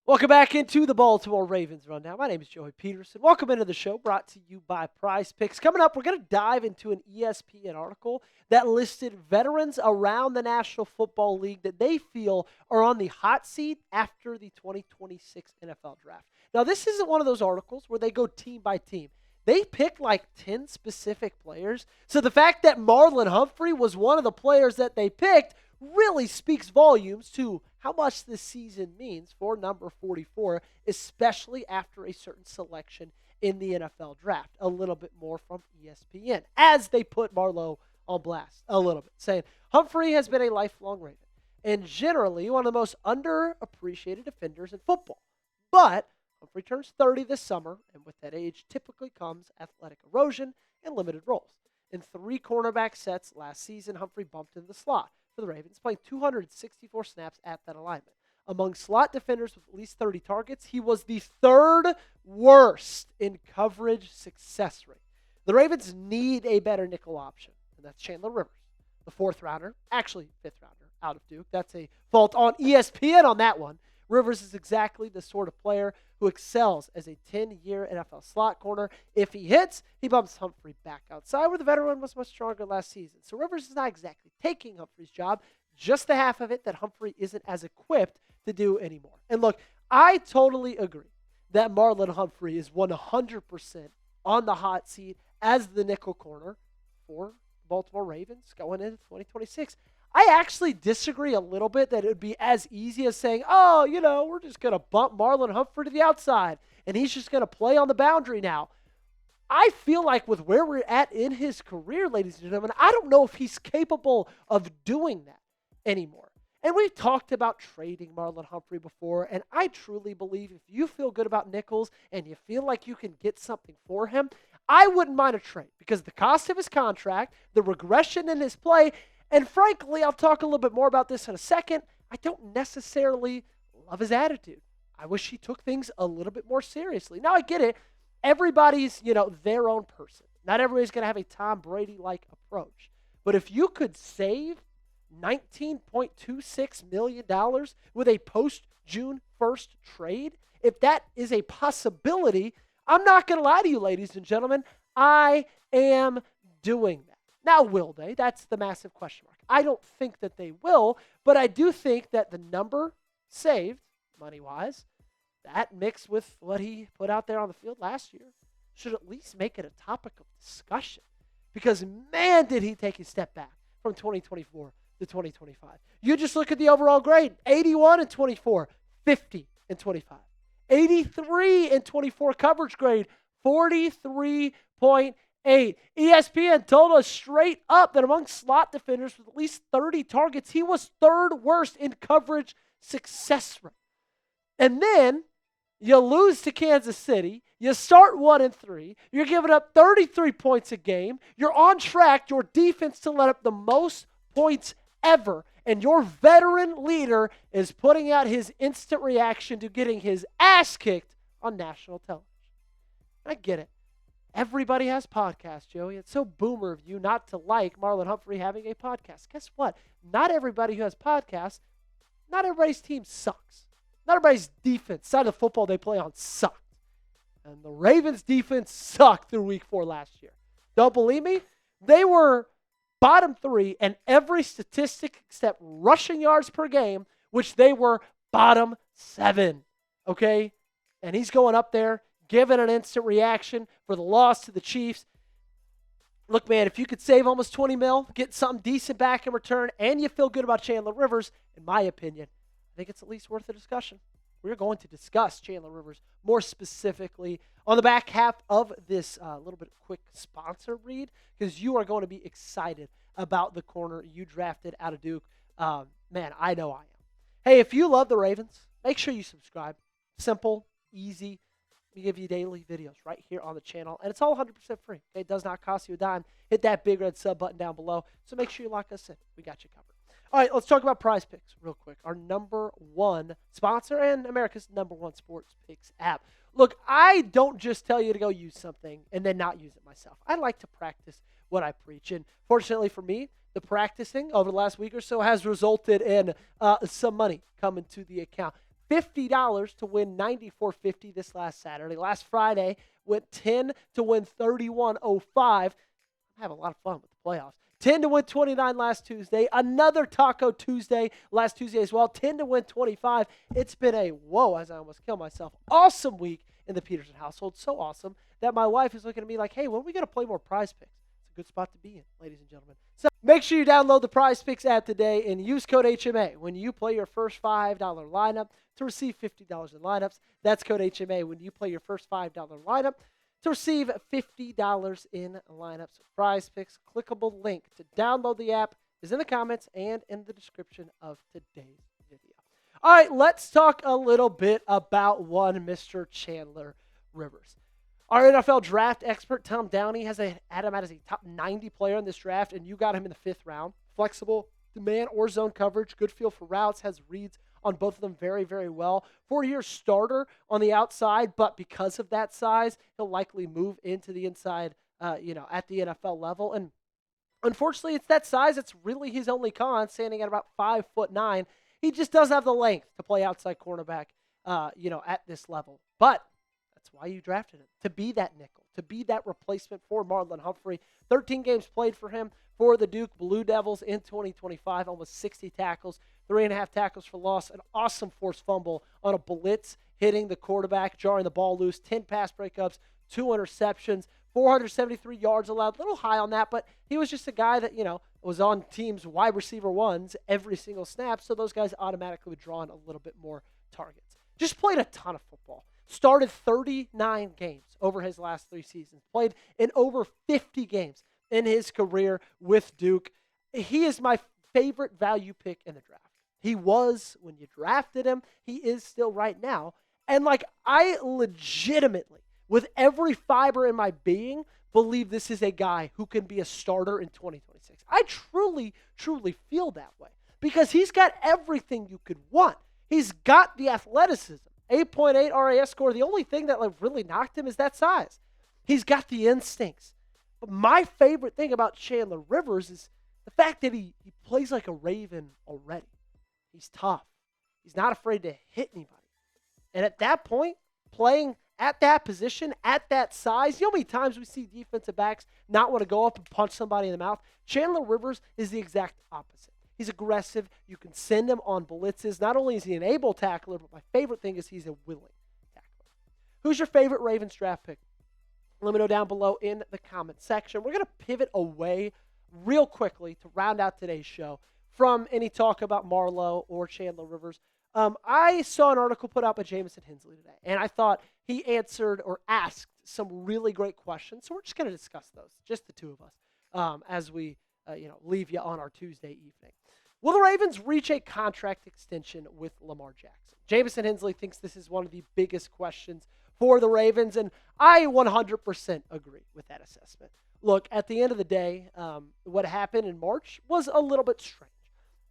Welcome back into the Baltimore Ravens Rundown. My name is Joey Peterson. Welcome into the show brought to you by PrizePicks. Coming up, we're going to dive into an ESPN article that listed veterans around the National Football League that they feel are on the hot seat after the 2026 NFL Draft. Now, this isn't one of those articles where they go team by team. They picked like 10 specific players. So the fact that Marlon Humphrey was one of the players that they picked really speaks volumes to how much this season means for number 44, especially after a certain selection in the NFL Draft. A little bit more from ESPN, as they put Marlowe on blast a little bit, saying Humphrey has been a lifelong Raven and generally one of the most underappreciated defenders in football. But Humphrey turns 30 this summer, and with that age typically comes athletic erosion and limited roles. In 3 cornerback sets last season, Humphrey bumped in the slot for the Ravens, playing 264 snaps at that alignment. Among slot defenders with at least 30 targets, he was the 3rd worst in coverage success rate. The Ravens need a better nickel option, and that's Chandler Rivers, the 4th rounder, actually 5th rounder out of Duke. That's a fault on ESPN on that one. Rivers is exactly the sort of player who excels as a 10-year NFL slot corner. If he hits, he bumps Humphrey back outside, where the veteran was much stronger last season. So Rivers is not exactly taking Humphrey's job, just the half of it that Humphrey isn't as equipped to do anymore. And look, I totally agree that Marlon Humphrey is 100% on the hot seat as the nickel corner for the Baltimore Ravens going into 2026. I actually disagree a little bit that it would be as easy as saying, we're just going to bump Marlon Humphrey to the outside, and he's just going to play on the boundary now. I feel like with where we're at in his career, ladies and gentlemen, I don't know if he's capable of doing that anymore. And we've talked about trading Marlon Humphrey before, and I truly believe if you feel good about Nichols and you feel like you can get something for him, I wouldn't mind a trade because the cost of his contract, the regression in his play, and frankly, I'll talk a little bit more about this in a second, I don't necessarily love his attitude. I wish he took things a little bit more seriously. Now, I get it. Everybody's, their own person. Not everybody's going to have a Tom Brady-like approach. But if you could save $19.26 million with a post-June 1st trade, if that is a possibility, I'm not going to lie to you, ladies and gentlemen, I am doing that. Now, will they? That's the massive question mark. I don't think that they will, but I do think that the number saved, money-wise, that mixed with what he put out there on the field last year, should at least make it a topic of discussion. Because, man, did he take a step back from 2024 to 2025. You just look at the overall grade, 81 and 24, 50 and 25. 83 and 24 coverage grade, 43.8. ESPN told us straight up that among slot defenders with at least 30 targets, he was 3rd worst in coverage success rate. And then you lose to Kansas City. You start 1-3. You're giving up 33 points a game. You're on track, your defense, to let up the most points ever. And your veteran leader is putting out his instant reaction to getting his ass kicked on national television. I get it. Everybody has podcasts, Joey. It's so boomer of you not to like Marlon Humphrey having a podcast. Guess what? Not everybody who has podcasts, not everybody's team sucks. Not everybody's defense, side of the football they play on, sucked. And the Ravens' defense sucked through week 4 last year. Don't believe me? They were bottom 3 in every statistic except rushing yards per game, which they were bottom 7. Okay? And he's going up there, giving an instant reaction for the loss to the Chiefs. Look, man, if you could save almost $20 million, get something decent back in return, and you feel good about Chandler Rivers, in my opinion, I think it's at least worth a discussion. We're going to discuss Chandler Rivers more specifically on the back half of this little bit quick sponsor read, because you are going to be excited about the corner you drafted out of Duke. Man, I know I am. Hey, if you love the Ravens, make sure you subscribe. Simple, easy. We give you daily videos right here on the channel, and it's all 100% free. Okay? It does not cost you a dime. Hit that big red sub button down below, so make sure you lock us in. We got you covered. All right, let's talk about PrizePicks real quick. Our number 1 sponsor and America's number 1 sports picks app. Look, I don't just tell you to go use something and then not use it myself. I like to practice what I preach, and fortunately for me, the practicing over the last week or so has resulted in some money coming to the account. $50 to win 94.50 this last Saturday. Last Friday went 10 to win 31.05. I'm having a lot of fun with the playoffs. 10 to win 29 last Tuesday. Another Taco Tuesday last Tuesday as well. 10 to win 25. It's been a, whoa, as I almost killed myself, awesome week in the Peterson household. So awesome that my wife is looking at me like, hey, when are we going to play more Prize Picks? It's a good spot to be in, ladies and gentlemen. So make sure you download the PrizePicks app today and use code HMA when you play your first $5 lineup to receive $50 in lineups. That's code HMA when you play your first $5 lineup to receive $50 in lineups. PrizePicks, clickable link to download the app is in the comments and in the description of today's video. All right, let's talk a little bit about one Mr. Chandler Rivers. Our NFL draft expert, Tom Downey, has had him as a top 90 player in this draft, and you got him in the 5th round. Flexible, man or zone coverage, good feel for routes, has reads on both of them very, very well. 4-year starter on the outside, but because of that size, he'll likely move into the inside, at the NFL level. And unfortunately, it's that size that's really his only con, standing at about 5'9". He just doesn't have the length to play outside cornerback, at this level. But that's why you drafted him, to be that nickel, to be that replacement for Marlon Humphrey. 13 games played for him for the Duke Blue Devils in 2025, almost 60 tackles, 3.5 tackles for loss, an awesome forced fumble on a blitz, hitting the quarterback, jarring the ball loose, 10 pass breakups, 2 interceptions, 473 yards allowed. A little high on that, but he was just a guy that, was on teams' wide receiver ones every single snap, so those guys automatically would draw in a little bit more targets. Just played a ton of football. Started 39 games over his last 3 seasons. Played in over 50 games in his career with Duke. He is my favorite value pick in the draft. He was when you drafted him. He is still right now. And I legitimately, with every fiber in my being, believe this is a guy who can be a starter in 2026. I truly, truly feel that way because he's got everything you could want. He's got the athleticism. 8.8 RAS score. The only thing that really knocked him is that size. He's got the instincts. But my favorite thing about Chandler Rivers is the fact that he plays like a Raven already. He's tough. He's not afraid to hit anybody. And at that point, playing at that position, at that size, you know how many times we see defensive backs not want to go up and punch somebody in the mouth? Chandler Rivers is the exact opposite. He's aggressive. You can send him on blitzes. Not only is he an able tackler, but my favorite thing is he's a willing tackler. Who's your favorite Ravens draft pick? Let me know down below in the comment section. We're going to pivot away real quickly to round out today's show from any talk about Marlo or Chandler Rivers. I saw an article put out by Jamison Hensley today, and I thought he answered or asked some really great questions. So we're just going to discuss those, just the two of us, as we leave you on our Tuesday evening. Will the Ravens reach a contract extension with Lamar Jackson? Jamison Hensley thinks this is one of the biggest questions for the Ravens, and I 100% agree with that assessment. Look, at the end of the day, what happened in March was a little bit strange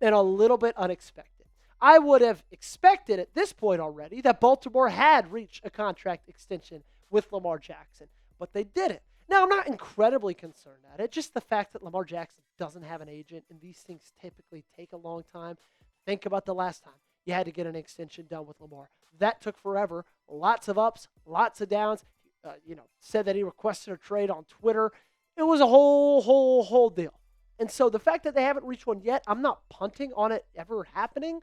and a little bit unexpected. I would have expected at this point already that Baltimore had reached a contract extension with Lamar Jackson, but they didn't. Now, I'm not incredibly concerned at it, just the fact that Lamar Jackson doesn't have an agent, and these things typically take a long time. Think about the last time you had to get an extension done with Lamar. That took forever. Lots of ups, lots of downs. Said that he requested a trade on Twitter. It was a whole deal. And so the fact that they haven't reached one yet, I'm not punting on it ever happening,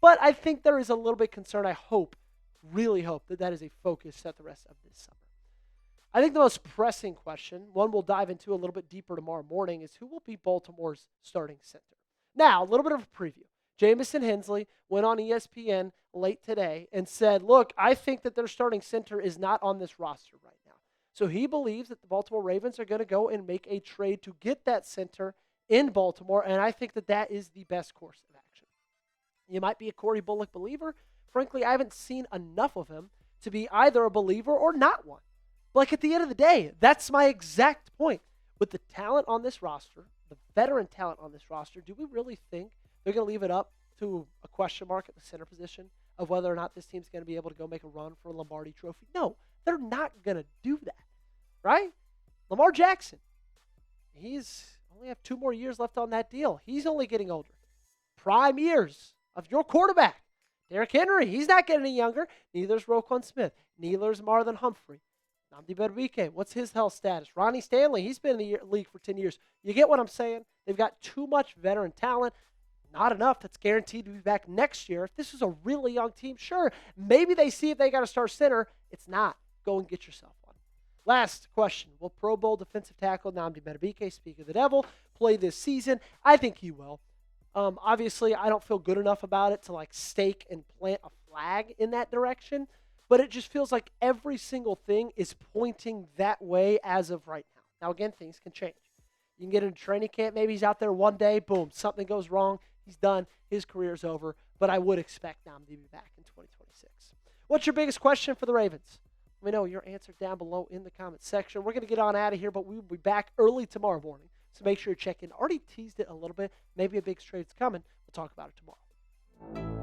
but I think there is a little bit concern. I really hope that is a focus set the rest of this summer. I think the most pressing question, one we'll dive into a little bit deeper tomorrow morning, is who will be Baltimore's starting center. Now, a little bit of a preview. Jamison Hensley went on ESPN late today and said, look, I think that their starting center is not on this roster right now. So he believes that the Baltimore Ravens are going to go and make a trade to get that center in Baltimore, and I think that is the best course of action. You might be a Corey Bullock believer. Frankly, I haven't seen enough of him to be either a believer or not one. But at the end of the day, that's my exact point. With the talent on this roster, the veteran talent on this roster, do we really think they're going to leave it up to a question mark at the center position of whether or not this team's going to be able to go make a run for a Lombardi Trophy? No, they're not going to do that, right? Lamar Jackson, he's only have 2 more years left on that deal. He's only getting older. Prime years of your quarterback Derrick Henry, he's not getting any younger. Neither's Roquan Smith. Neither's Marlon Humphrey. Namdi Bedwike, what's his health status? Ronnie Stanley, he's been in the league for 10 years. You get what I'm saying? They've got too much veteran talent. Not enough that's guaranteed to be back next year. If this is a really young team, sure, maybe they see if they got to start center. It's not. Go and get yourself one. Last question. Will Pro Bowl defensive tackle Namdi Bedwike, speak of the devil, play this season? I think he will. Obviously, I don't feel good enough about it to like stake and plant a flag in that direction, but it just feels like every single thing is pointing that way as of right now. Now, again, things can change. You can get into training camp. Maybe he's out there one day, boom, something goes wrong. He's done. His career's over. But I would expect Namdi to be back in 2026. What's your biggest question for the Ravens? Let me know your answer down below in the comment section. We're going to get on out of here, but we will be back early tomorrow morning. So make sure you check in. Already teased it a little bit. Maybe a big trade's coming. We'll talk about it tomorrow.